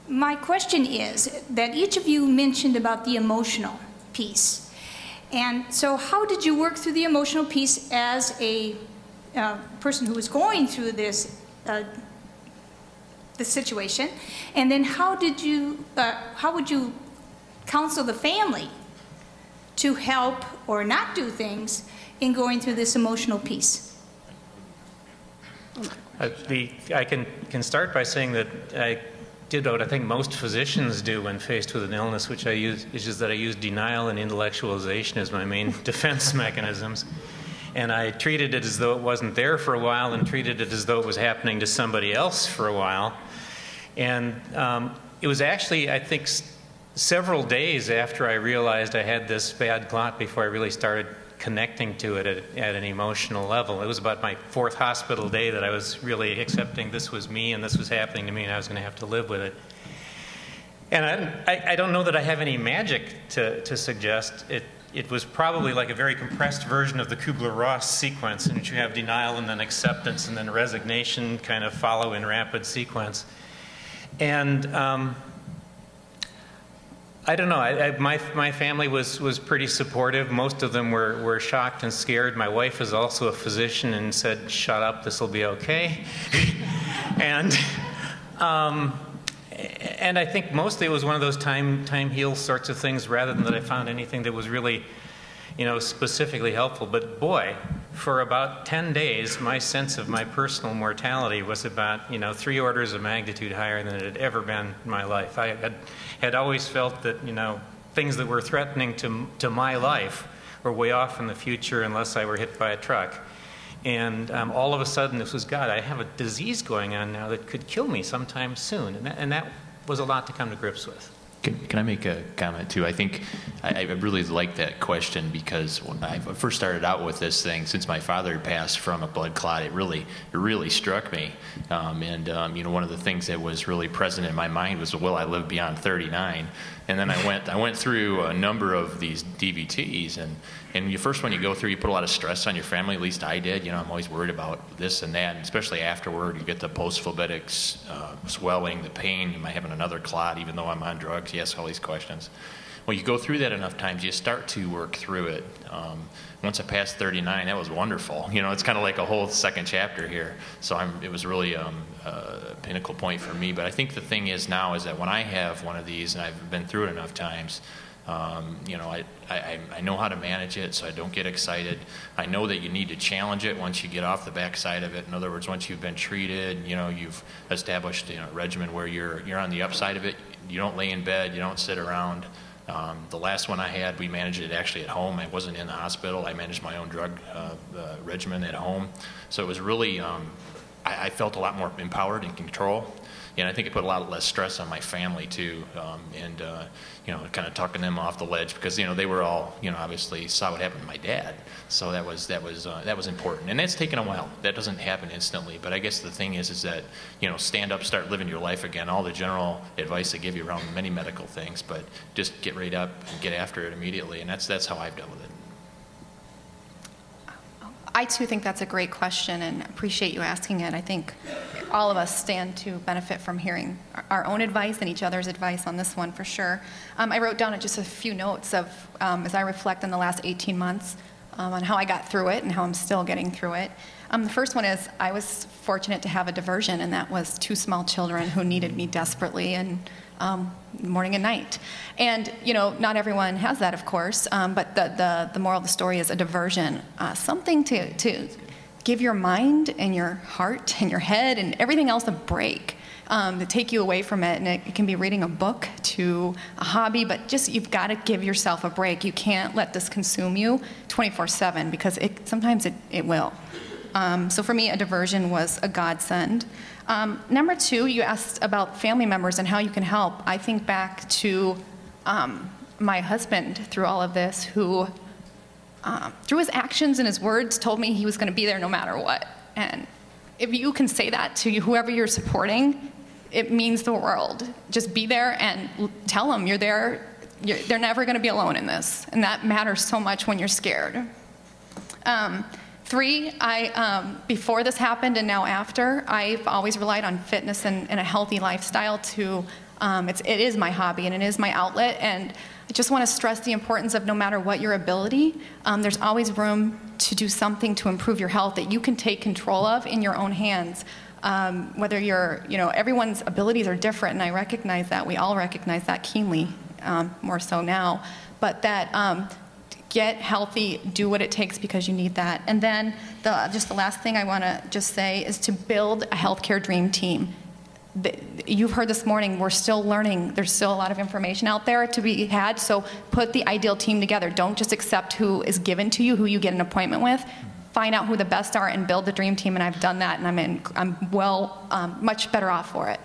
my question is that each of you mentioned about the emotional piece. And so how did you work through the emotional piece as a person who was going through this situation? And then how would you counsel the family to help or not do things in going through this emotional piece? I can start by saying that I did what I think most physicians do when faced with an illness, which is just that I use denial and intellectualization as my main defense mechanisms. And I treated it as though it wasn't there for a while and treated it as though it was happening to somebody else for a while. And it was actually, I think, several days after I realized I had this bad clot before I really started connecting to it at an emotional level. It was about my 4th hospital day that I was really accepting this was me and this was happening to me and I was going to have to live with it. And I don't know that I have any magic to suggest. It was probably like a very compressed version of the Kubler-Ross sequence in which you have denial and then acceptance and then resignation kind of follow in rapid sequence. And I don't know. My family was pretty supportive. Most of them were shocked and scared. My wife is also a physician and said, "Shut up, this will be okay." and I think mostly it was one of those time heals sorts of things, rather than that I found anything that was really, specifically helpful. But boy, for about 10 days, my sense of my personal mortality was about 3 orders of magnitude higher than it had ever been in my life. I had always felt that things that were threatening to my life were way off in the future unless I were hit by a truck. And all of a sudden, this was, God, I have a disease going on now that could kill me sometime soon. And that was a lot to come to grips with. Can I make a comment too? I think I really like that question, because when I first started out with this thing, since my father passed from a blood clot, it really struck me. One of the things that was really present in my mind was, will I live beyond 39? And then I went through a number of these DVTs, and when you go through, you put a lot of stress on your family. At least I did. I'm always worried about this and that, and especially afterward, you get the post-phlebitic swelling, the pain. Am I having another clot, even though I'm on drugs? You ask all these questions. Well, you go through that enough times, you start to work through it. Once I passed 39, that was wonderful. It's kind of like a whole second chapter here. So it was really a pinnacle point for me. But I think the thing is now is that when I have one of these, and I've been through it enough times, I know how to manage it, so I don't get excited. I know that you need to challenge it once you get off the backside of it. In other words, once you've been treated, you've established a regimen where you're on the upside of it. You don't lay in bed, you don't sit around. The last one I had, we managed it actually at home. I wasn't in the hospital. I managed my own drug regimen at home. So it was really, I felt a lot more empowered and control. And I think it put a lot less stress on my family too, kind of talking them off the ledge, because they were all obviously saw what happened to my dad, so that was important, and that's taken a while. That doesn't happen instantly, but I guess the thing is that stand up, start living your life again. All the general advice I give you around many medical things, but just get right up and get after it immediately, and that's how I've dealt with it. I too think that's a great question, and appreciate you asking it. I think all of us stand to benefit from hearing our own advice and each other's advice on this one for sure. I wrote down just a few notes of, as I reflect on the last 18 months, on how I got through it and how I'm still getting through it. The first one is I was fortunate to have a diversion, and that was 2 small children who needed me desperately, and morning and night. And, not everyone has that, of course, but the moral of the story is a diversion, something to give your mind and your heart and your head and everything else a break, to take you away from it. And it can be reading a book to a hobby, but just you've got to give yourself a break. You can't let this consume you 24/7, because sometimes it will. So for me, a diversion was a godsend. Number 2, you asked about family members and how you can help. I think back to my husband through all of this, who, through his actions and his words, told me he was going to be there no matter what. And if you can say that to whoever you're supporting, it means the world. Just be there and tell them you're there. They're never going to be alone in this. And that matters so much when you're scared. 3, before this happened and now after, I've always relied on fitness and a healthy lifestyle to It is my hobby and it is my outlet, and I just want to stress the importance of no matter what your ability, there's always room to do something to improve your health that you can take control of in your own hands. Whether you're, everyone's abilities are different, and I recognize that. We all recognize that keenly, more so now. But that get healthy, do what it takes because you need that. And then just the last thing I want to just say is to build a healthcare dream team. You've heard this morning, we're still learning. There's still a lot of information out there to be had, so put the ideal team together. Don't just accept who is given to you, who you get an appointment with. Find out who the best are and build the dream team, and I've done that, and I'm much better off for it.